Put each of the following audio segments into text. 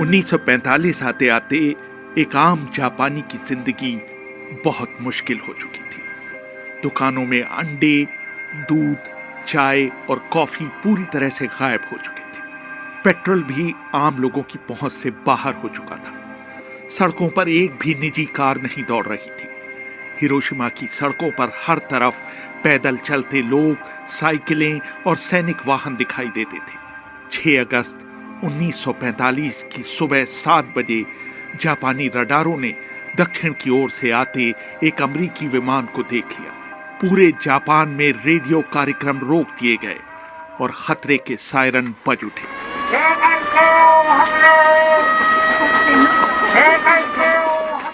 1945 आते आते एक आम जापानी की जिंदगी बहुत मुश्किल हो चुकी थी। दुकानों में अंडे, दूध, चाय और कॉफी पूरी तरह से गायब हो चुके थे। पेट्रोल भी आम लोगों की पहुंच से बाहर हो चुका था। सड़कों पर एक भी निजी कार नहीं दौड़ रही थी। हिरोशिमा की सड़कों पर हर तरफ पैदल चलते लोग, साइकिलें और सैनिक वाहन दिखाई देते थे। 6 अगस्त 1945 की सुबह 7 बजे जापानी रडारों ने दक्षिण की ओर से आते एक अमेरिकी विमान को देख लिया। पूरे जापान में रेडियो कार्यक्रम रोक दिए गए और खतरे के सायरन बज उठे।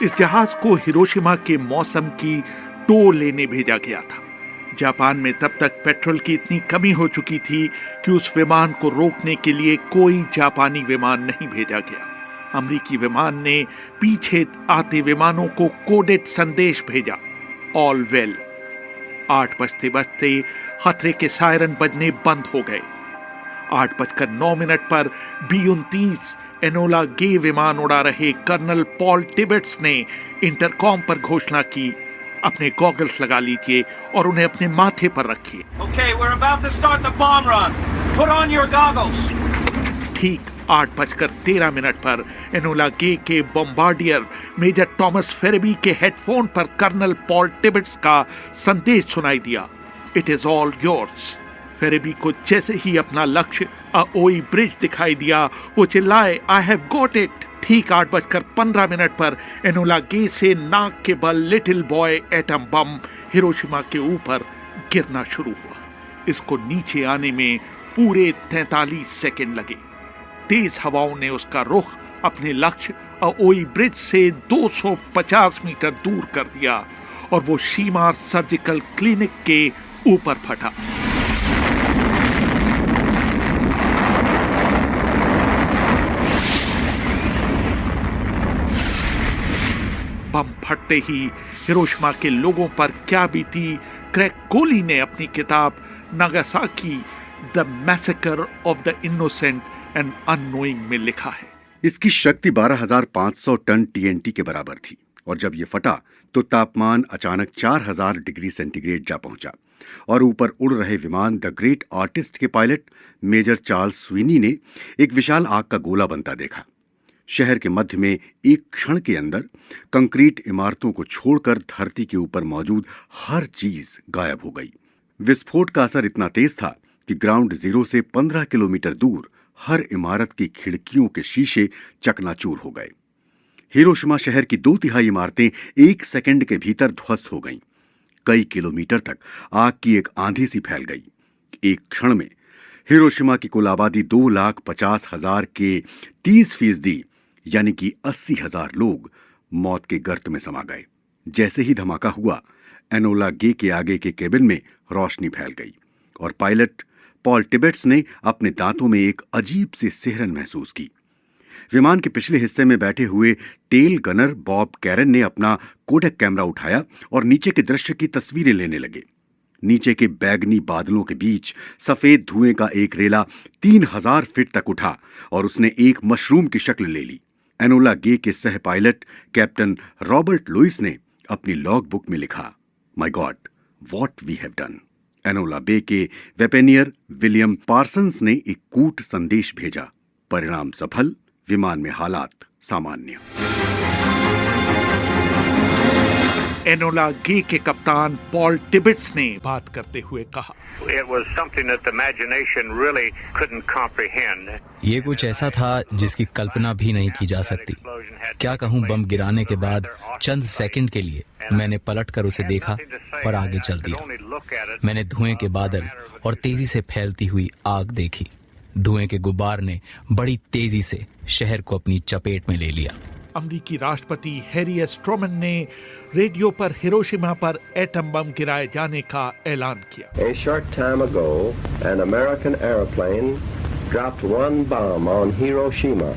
इस जहाज को हिरोशिमा के मौसम की टो लेने भेजा गया था। जापान में तब तक पेट्रोल की इतनी कमी हो चुकी थी कि उस विमान को रोकने के लिए कोई जापानी विमान नहीं भेजा गया। अमेरिकी विमान ने पीछे आते विमानों को कोडेड संदेश भेजा, ऑल वेल। 8 बजते बजते खतरे के सायरन बजने बंद हो गए। 8:09 पर B-29 एनोला गे विमान उड़ा रहे कर्नल पॉल टिबेट्स ने इंटरकॉम पर घोषणा की, अपने गॉगल्स लगा लीजिए और उन्हें अपने माथे पर रखिए। ठीक 8:13 पर एनोला गे के बॉम्बार्डियर मेजर टॉमस फेरेबी के हेडफोन पर कर्नल पॉल टिबेट्स का संदेश सुनाई दिया, इट इज ऑल योर्स। फेरेबी को जैसे ही अपना लक्ष्य अओई ब्रिज दिखाई दिया, वो चिल्लाए, आई हैव गॉट इट। ठीक 8:15 पर एनोला गे से नाक के बल little boy atom bomb Hiroshima के ऊपर गिरना शुरू हुआ। इसको नीचे आने में पूरे 43 सेकंड लगे। तेज हवाओं ने उसका रुख अपने लक्ष्य अओई ब्रिज से 250 मीटर दूर कर दिया और वो शीमार सर्जिकल क्लिनिक के ऊपर फटा। बम फटते ही हिरोशिमा के लोगों पर क्या बीती, क्रेग कोली ने अपनी किताब Nagasaki the massacre of the innocent and annoying में लिखा है। इसकी शक्ति 12,500 टन TNT के बराबर थी और जब यह फटा तो तापमान अचानक 4,000 डिग्री सेंटीग्रेड जा पहुंचा और ऊपर उड़ रहे विमान द ग्रेट आर्टिस्ट के पायलट मेजर चार्ल्स स्वीनी ने एक विशाल आग का गोला बनता देखा। शहर के मध्य में एक क्षण के अंदर कंक्रीट इमारतों को छोड़कर धरती के ऊपर मौजूद हर चीज गायब हो गई। विस्फोट का असर इतना तेज था कि ग्राउंड जीरो से 15 किलोमीटर दूर हर इमारत की खिड़कियों के शीशे चकनाचूर हो गए। हिरोशिमा शहर की 2/3 इमारतें 1 सेकंड के भीतर ध्वस्त हो गईं। कई किलोमीटर तक आग की एक आंधी सी फैल गई। एक क्षण में हिरोशिमा की कुल आबादी 2,50,000 के 30% यानी कि 80,000 लोग मौत के गर्त में समा गए। जैसे ही धमाका हुआ, एनोला गे के आगे के केबिन में रोशनी फैल गई और पायलट पॉल टिबेट्स ने अपने दांतों में एक अजीब सी सिहरन महसूस की। विमान के पिछले हिस्से में बैठे हुए टेल गनर बॉब कैरन ने अपना कोडेक कैमरा उठाया और नीचे के दृश्य की तस्वीरें लेने लगे। नीचे के बैगनी बादलों के बीच सफेद धुएं का एक रेला 3,000 फीट तक उठा और उसने एक मशरूम की शक्ल ले ली। एनोला गे के सह पायलट कैप्टन रॉबर्ट लुइस ने अपनी लॉग बुक में लिखा, my god what we have done. Enola Gay के वेपेनियर विलियम पार्सन्स ने एक कूट संदेश भेजा, परिणाम सफल, विमान में हालात सामान्य। एनोला गे के कप्तान पॉल टिबेट्स ने बात करते हुए कहा, It was something that the imagination really couldn't comprehend. ये कुछ ऐसा था जिसकी कल्पना भी नहीं की जा सकती। क्या कहूँ, बम गिराने के बाद चंद सेकंड के लिए मैंने पलटकर उसे देखा और आगे चल दिया। मैंने धुएं के बादल और तेजी से फैलती हुई आग देखी। धुएं के गुब्बार ने बड़ी तेजी से शहर को अपनी चपेट में ले लिया। अमेरिकी राष्ट्रपति हैरी एस ट्रूमन ने रेडियो पर हिरोशिमा पर एटम बम गिराए जाने का ऐलान किया। A short time ago, an American airplane dropped one bomb on Hiroshima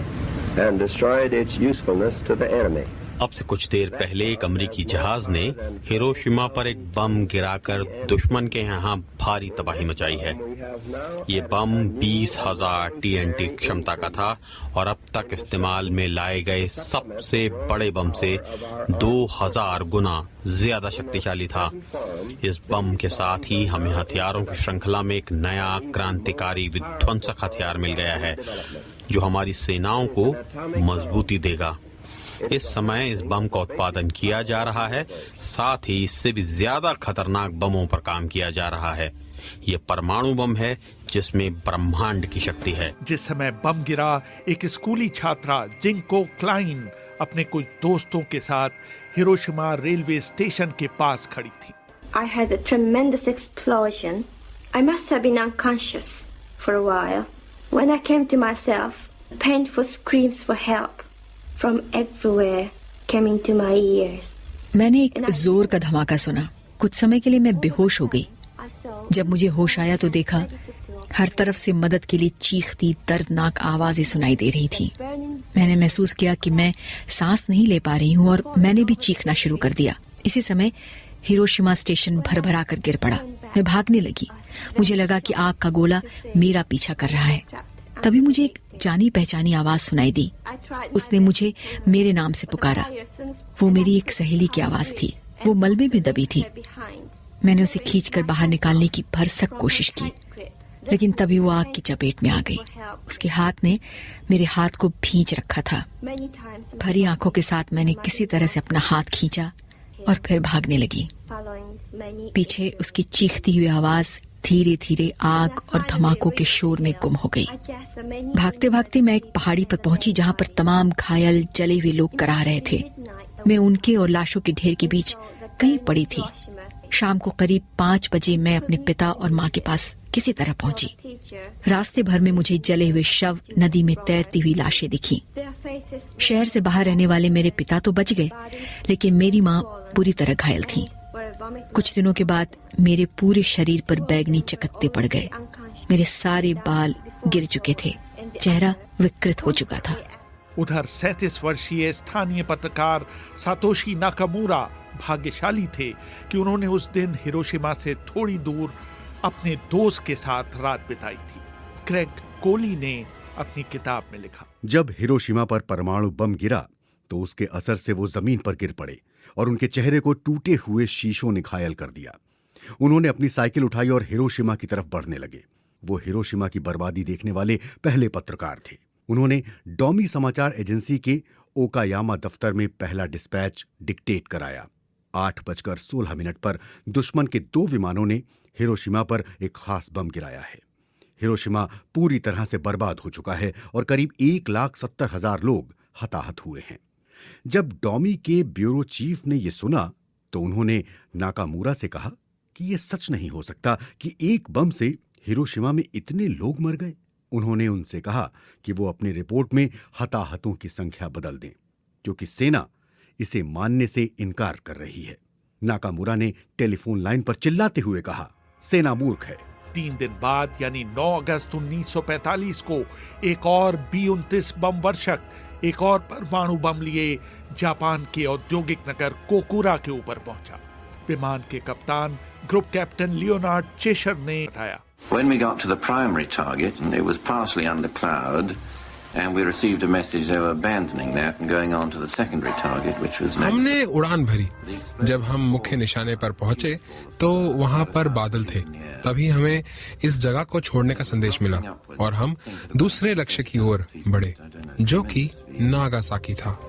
and destroyed its usefulness to the enemy. अब से कुछ देर पहले एक अमेरिकी जहाज ने हिरोशिमा पर एक बम गिराकर दुश्मन के यहाँ भारी तबाही मचाई है। ये बम 20,000 TNT क्षमता का था और अब तक इस्तेमाल में लाए गए सबसे बड़े बम से 2000 गुना ज्यादा शक्तिशाली था। इस बम के साथ ही हमें हथियारों की श्रृंखला में एक नया क्रांतिकारी विध्वंसक हथियार मिल गया है जो हमारी सेनाओं को मजबूती देगा। इस समय इस बम का उत्पादन किया जा रहा है, साथ ही इससे भी ज्यादा खतरनाक बमों पर काम किया जा रहा है। ये परमाणु बम है जिसमें ब्रह्मांड की शक्ति है। जिस समय बम गिरा, एक स्कूली छात्रा जिंको क्लाइन अपने कुछ दोस्तों के साथ हिरोशिमा रेलवे स्टेशन के पास खड़ी थी। I had a tremendous explosion. I must have been unconscious for a while. When I came to myself, painful screams for help from everywhere came into my ears. मैंने एक जोर का धमाका सुना। कुछ समय के लिए मैं बेहोश हो गई। जब मुझे होश आया तो देखा हर तरफ से मदद के लिए चीखती दर्दनाक आवाजें सुनाई दे रही थी। मैंने महसूस किया कि मैं सांस नहीं ले पा रही हूँ और मैंने भी चीखना शुरू कर दिया। इसी समय हिरोशिमा स्टेशन भरभरा कर गिर पड़ा। मैं भागने लगी। मुझे लगा कि आग का गोला मेरा पीछा कर रहा है। तभी मुझे एक जानी पहचानी आवाज सुनाई दी। उसने मुझे मेरे नाम से पुकारा। वो मेरी एक सहेली की आवाज थी। वो मलबे में दबी थी। मैंने उसे खींचकर बाहर निकालने की भरसक कोशिश की, लेकिन तभी वो आग की चपेट में आ गई। उसके हाथ ने मेरे हाथ को भींच रखा था। भरी आंखों के साथ मैंने किसी तरह से अपना हाथ खींचा और फिर भागने लगी। पीछे उसकी चीखती हुई आवाज धीरे धीरे आग और धमाकों के शोर में गुम हो गई। भागते भागते मैं एक पहाड़ी पर पहुंची जहां पर तमाम घायल जले हुए लोग कराह रहे थे। मैं उनके और लाशों के ढेर के बीच कहीं पड़ी थी। शाम को करीब 5 बजे मैं अपने पिता और माँ के पास किसी तरह पहुंची। रास्ते भर में मुझे जले हुए शव, नदी में तैरती हुई लाशें दिखी। शहर से बाहर रहने वाले मेरे पिता तो बच गए, लेकिन मेरी माँ बुरी तरह घायल थी। कुछ दिनों के बाद मेरे पूरे शरीर पर बैगनी चकत्ते पड़ गए। मेरे सारे बाल गिर चुके थे। चेहरा विकृत हो चुका था। उधर 37 वर्षीय स्थानीय पत्रकार सातोशी नाकामुरा भाग्यशाली थे कि उन्होंने उस दिन हिरोशिमा से थोड़ी दूर अपने दोस्त के साथ रात बिताई थी। क्रेग कोली ने अपनी किताब में लिखा, जब हिरोशिमा पर परमाणु बम गिरा तो उसके असर से वो जमीन पर गिर पड़े और उनके चेहरे को टूटे हुए शीशों ने घायल कर दिया। उन्होंने अपनी साइकिल उठाई और हिरोशिमा की तरफ बढ़ने लगे। वो हिरोशिमा की बर्बादी देखने वाले पहले पत्रकार थे। उन्होंने डोमी समाचार एजेंसी के ओकायामा दफ्तर में पहला डिस्पैच डिक्टेट कराया। 8:16 पर दुश्मन के 2 विमानों ने हिरोशिमा पर एक खास बम गिराया है। हिरोशिमा पूरी तरह से बर्बाद हो चुका है और करीब 1,70,000 लोग हताहत हुए हैं। जब डोमी के ब्यूरो चीफ ने यह सुना तो उन्होंने नाकामुरा से कहा कि यह सच नहीं हो सकता कि एक बम से हिरोशिमा में इतने लोग मर गए। उन्होंने उनसे कहा कि वो अपनी रिपोर्ट में हताहतों की संख्या बदल दें, क्योंकि सेना इसे मानने से इनकार कर रही है। नाकामुरा ने टेलीफोन लाइन पर चिल्लाते हुए कहा, सेना मूर्ख है। 3 दिन बाद यानी 9 अगस्त 1945 को एक और B-29 बम वर्षक एक और परमाणु बम लिए जापान के औद्योगिक नगर कोकुरा के ऊपर पहुंचा। विमान के कप्तान ग्रुप कैप्टन लियोनार्ड चेशर ने बताया, When we got to the primary target, and it was partially under cloud, and we received a message they were abandoning that and going on to the secondary target, which was next. हमने उड़ान भरी। जब हम मुख्य निशाने पर पहुंचे तो वहां पर बादल थे। तभी हमें इस जगह को छोड़ने का संदेश मिला और हम दूसरे लक्ष्य की ओर बढ़े, जो कि नागासाकी था।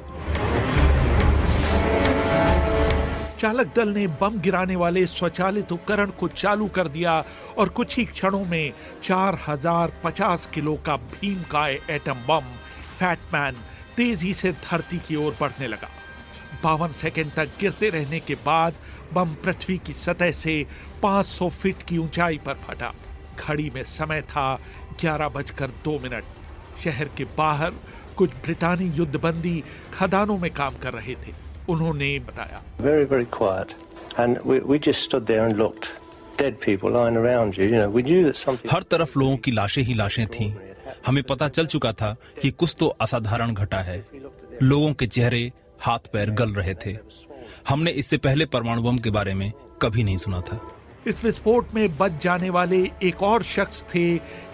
चालक दल ने बम गिराने वाले स्वचालित उपकरण को चालू कर दिया और कुछ ही क्षणों में 4050 किलो का भीमकाय एटम बम फैटमैन तेजी से धरती की ओर बढ़ने लगा। 52 सेकंड तक गिरते रहने के बाद बम पृथ्वी की सतह से 500 फीट की ऊंचाई पर फटा। घड़ी में समय था 11:02। शहर के बाहर कुछ ब्रिटानी युद्धबंदी खदानों में काम कर रहे थे। उन्होंने बताया, Very, very quiet, and we just stood there and looked. Dead people lying around you. You know, we knew that something. हर तरफ लोगों की लाशें ही लाशें थीं। हमें पता चल चुका था कि कुछ तो असाधारण घटा है। लोगों के चेहरे हाथ पैर गल रहे थे। हमने इससे पहले परमाणु बम के बारे में कभी नहीं सुना था। इस विस्फोट में बच जाने वाले एक और शख्स थे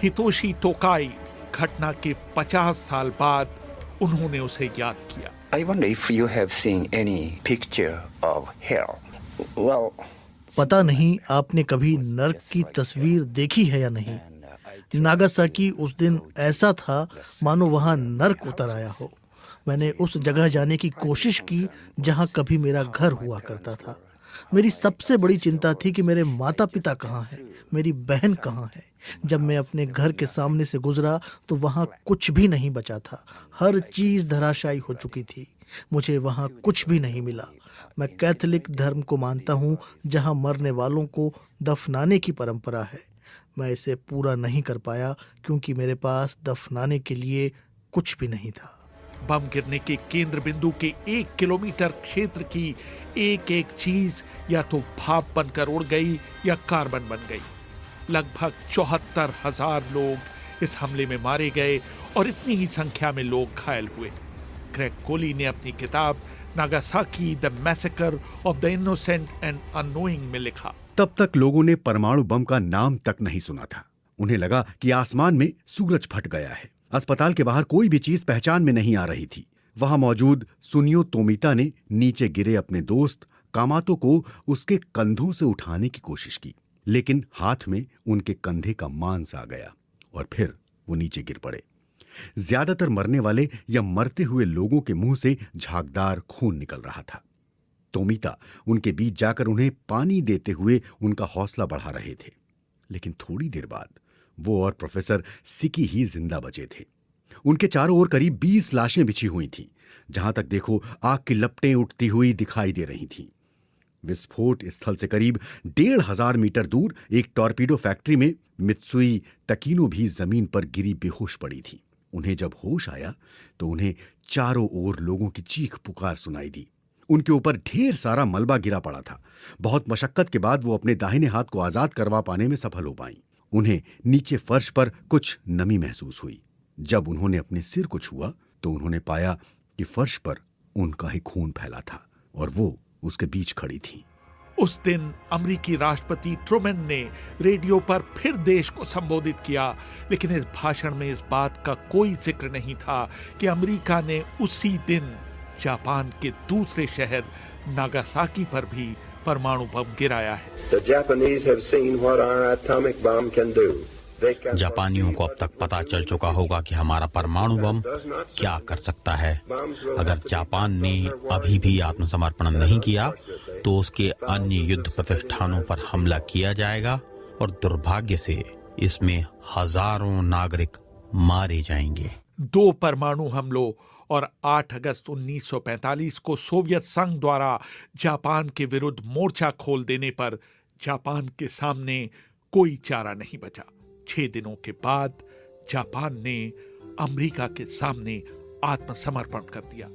हितोशी तोकाई। घटना के 50 साल बाद उन्होंने उसे याद किया। I wonder if you have seen any picture of hell. Well, पता नहीं आपने कभी नर्क की तस्वीर देखी है या नहीं। नागासाकी उस दिन ऐसा था मानो वहां नर्क उतर आया हो। मैंने उस जगह जाने की कोशिश की जहां कभी मेरा घर हुआ करता था। मेरी सबसे बड़ी चिंता थी कि मेरे माता पिता कहाँ हैं, मेरी बहन कहाँ है। जब मैं अपने घर के सामने से गुजरा तो वहाँ कुछ भी नहीं बचा था। हर चीज धराशायी हो चुकी थी। मुझे वहाँ कुछ भी नहीं मिला। मैं कैथोलिक धर्म को मानता हूँ जहाँ मरने वालों को दफनाने की परंपरा है। मैं इसे पूरा नहीं कर पाया क्योंकि मेरे पास दफनाने के लिए कुछ भी नहीं था। बम गिरने के केंद्र बिंदु के 1 किलोमीटर क्षेत्र की एक एक चीज या तो भाप बनकर उड़ गई या कार्बन बन गई। लगभग 74,000 लोग इस हमले में मारे गए और इतनी ही संख्या में लोग घायल हुए। ग्रेग कोली ने अपनी किताब Nagasaki the massacre of the innocent and annoying में लिखा, तब तक लोगों ने परमाणु बम का नाम तक नहीं सुना था। उन्हें लगा कि आसमान में सूरज फट गया है। अस्पताल के बाहर कोई भी चीज पहचान में नहीं आ रही थी। वहां मौजूद सुनियो तोमिता ने नीचे गिरे अपने दोस्त कामातो को उसके कंधों से उठाने की कोशिश की, लेकिन हाथ में उनके कंधे का मांस आ गया और फिर वो नीचे गिर पड़े। ज्यादातर मरने वाले या मरते हुए लोगों के मुंह से झागदार खून निकल रहा था। तोमिता उनके बीच जाकर उन्हें पानी देते हुए उनका हौसला बढ़ा रहे थे, लेकिन थोड़ी देर बाद वो और प्रोफेसर सिकी ही जिंदा बचे थे। उनके चारों ओर करीब 20 लाशें बिछी हुई थीं। जहां तक देखो आग की लपटें उठती हुई दिखाई दे रही थीं। विस्फोट स्थल से करीब 1,500 मीटर दूर एक टॉर्पीडो फैक्ट्री में मित्सुई तकीनो भी जमीन पर गिरी बेहोश पड़ी थी। उन्हें जब होश आया तो उन्हें चारों ओर लोगों की चीख पुकार सुनाई दी। उनके ऊपर ढेर सारा मलबा गिरा पड़ा था। बहुत मशक्कत के बाद वो अपने दाहिने हाथ को आजाद करवा पाने में सफल हो पाई। उन्हें नीचे फर्श पर कुछ नमी महसूस हुई। जब उन्होंने अपने सिर को छुआ तो उन्होंने पाया कि फर्श पर उनका ही खून फैला था और वो उसके बीच खड़ी थी। उस दिन अमेरिकी राष्ट्रपति ट्रूमैन ने रेडियो पर फिर देश को संबोधित किया, लेकिन इस भाषण में इस बात का कोई जिक्र नहीं था कि अमेरिका ने उसी दिन जापान के दूसरे शहर नागासाकी पर भी परमाणु बम गिराया है। जापानियों को अब तक पता चल चुका होगा कि हमारा परमाणु बम क्या कर सकता है। अगर जापान ने अभी भी आत्मसमर्पण नहीं किया तो उसके अन्य युद्ध प्रतिष्ठानों पर हमला किया जाएगा और दुर्भाग्य से इसमें हजारों नागरिक मारे जाएंगे। 2 परमाणु हमलों और 8 अगस्त 1945 को सोवियत संघ द्वारा जापान के विरुद्ध मोर्चा खोल देने पर जापान के सामने कोई चारा नहीं बचा। 6 दिनों के बाद जापान ने अमेरिका के सामने आत्मसमर्पण कर दिया।